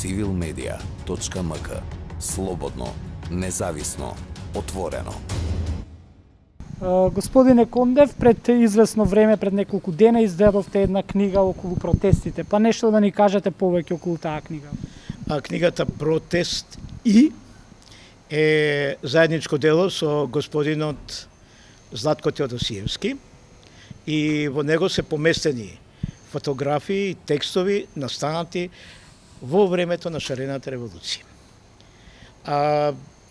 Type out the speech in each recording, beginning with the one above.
civilmedia.mk. Слободно, независно, отворено. Господине Кондев, пред известно време, пред неколку дена, издадовте една книга околу протестите. Па нешто да ни кажете повеќе околу таа книга? Книгата Протест и е заедничко дело со господинот Златко Теодосиевски и во него се поместени фотографии, текстови настанати во времето на шарената револуција.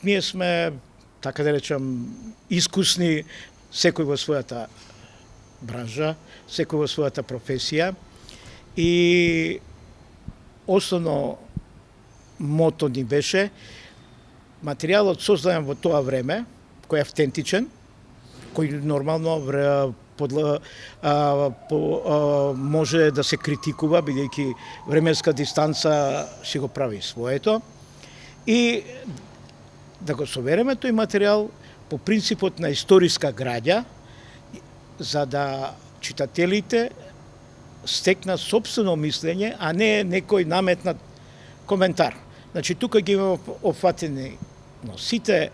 Ние сме, така да речам, искусни, секој во својата бранжа, секој во својата професија и основно мото ни беше материјалот создаден во тоа време, кој е автентичен, кој нормално може да се критикува, бидејќи временска дистанца си го прави своето, и да го совереме тој материјал по принципот на историска граѓа, за да читателите стекнат собствено мислење, а не некој наметнат коментар. Значи, тука ги имаме опфатени сите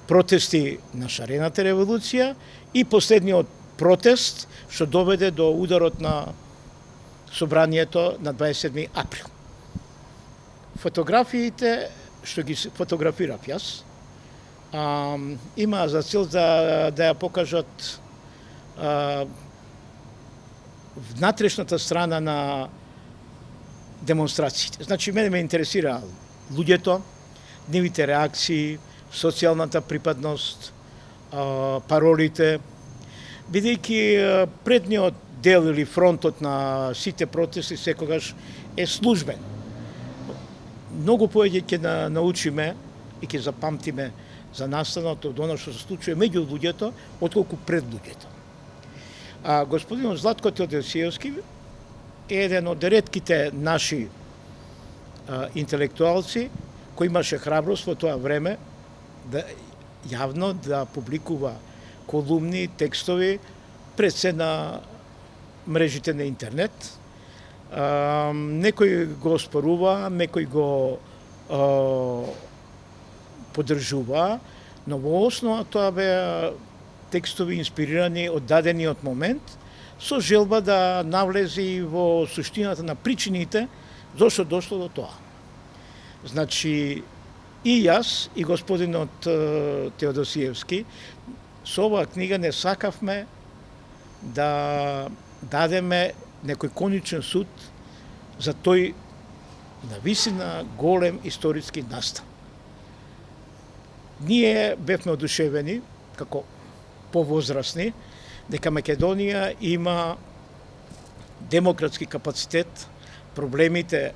протести на шарената револуција и последниот протест што доведе до ударот на собранието на 27 април. Фотографиите што ги фотографирав јас, има за цел да ја покажат внатрешната страна на демонстрациите. Значи, мене ме интересира луѓето, нивите реакции, социјалната припадност, паролите, бидејќи предниот дел или фронтот на сите протести секогаш е службен. Многу повеќе ќе научиме и ќе запамтиме за настаното од оно што се случува меѓу луѓето, отколку пред луѓето. Господин Златко Теодосиевски е еден од ретките наши интелектуалци кој имаше храброст во тоа време да јавно да публикува колумни, текстови пред се на мрежите на интернет. Некој го оспорува, некој го поддржува, но во основа тоа беа текстови инспирирани од дадениот момент, со желба да навлези во суштината на причините зошто дошло до тоа. Значи, и јас, и господинот Теодосиевски, со оваа книга не сакавме да дадеме некој конечен суд за тој нависина голем историски настан. Ние бевме одушевени, како повозрасни, дека Македонија има демократски капацитет, проблемите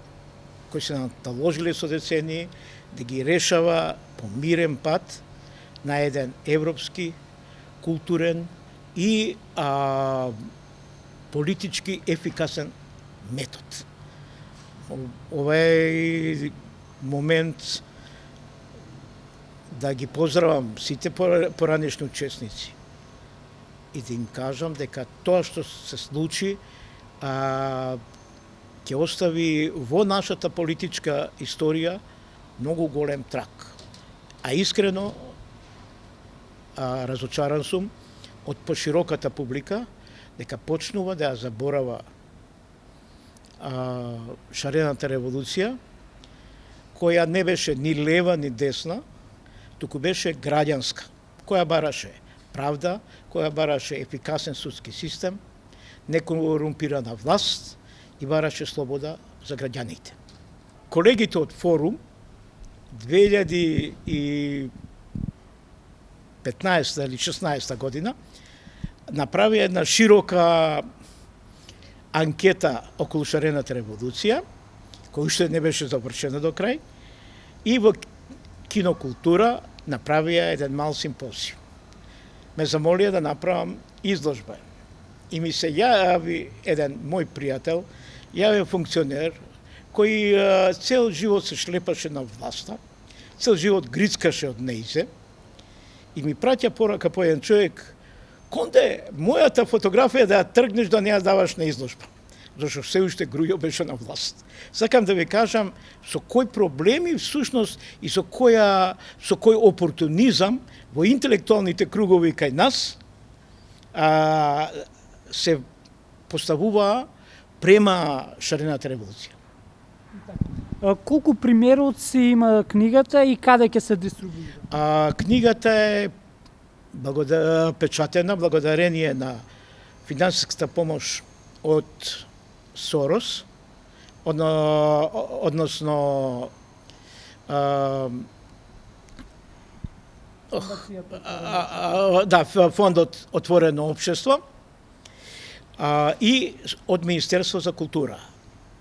кои се наталожили со децении, да ги решава по мирен пат на еден европски, културен и политички ефикасен метод. Овој момент да ги поздравам сите поранешни учесници и да им кажам дека тоа што се случи ќе остави во нашата политичка историја многу голем трак. А искрено разочаран сум од пошироката публика дека почнува да ја заборава шарената револуција, која не беше ни лева ни десна, туку беше граѓанска, која бараше правда, која бараше ефикасен судски систем, некорумпирана власт и бараше слобода за граѓаните. Колегите од Форум 2015 или 16 година направи една широка анкета околу шарената револуција, која уште не беше завршена до крај, и во кинокултура направија еден мал симпозиум. Ме замолија да направам изложба. И ми се јави еден мој пријател, јавен функционер, кој цел живот се шлепаше на власта, цел живот грицкаше од неизе, и ми праќа порака по еден човек: Конде, мојата фотографија да ја тргнеш да не ја даваш на изложба. зашто се уште Грујо беше на власт. Сакам да ви кажам со кои проблеми всушност и со кој опортунизам во интелектуалните кругови кај нас се поставува према шарената револуција. Колку примероци има книгата и каде ќе се дистрибуира? Книгата е печатена благодарение на финансиската помош од Сорос, односно фондот Отворено општество и од Министерство за култура.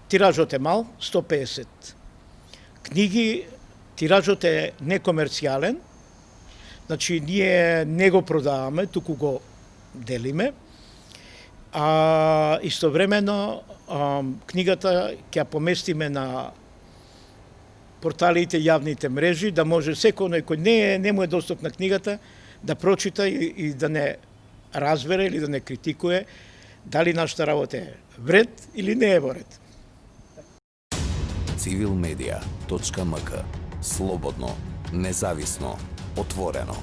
Тиражот е мал, 150 книги, тиражот е некомерцијален, значи ние не го продаваме, туку го делиме. Истовремено книгата ќе поместиме на порталите, јавните мрежи, да може секој кој не му е достапна книгата да прочита и да не разбере или да не критикуе дали нашата работа е вред или не е во ред. civilmedia.mk. Слободно, независно, отворено.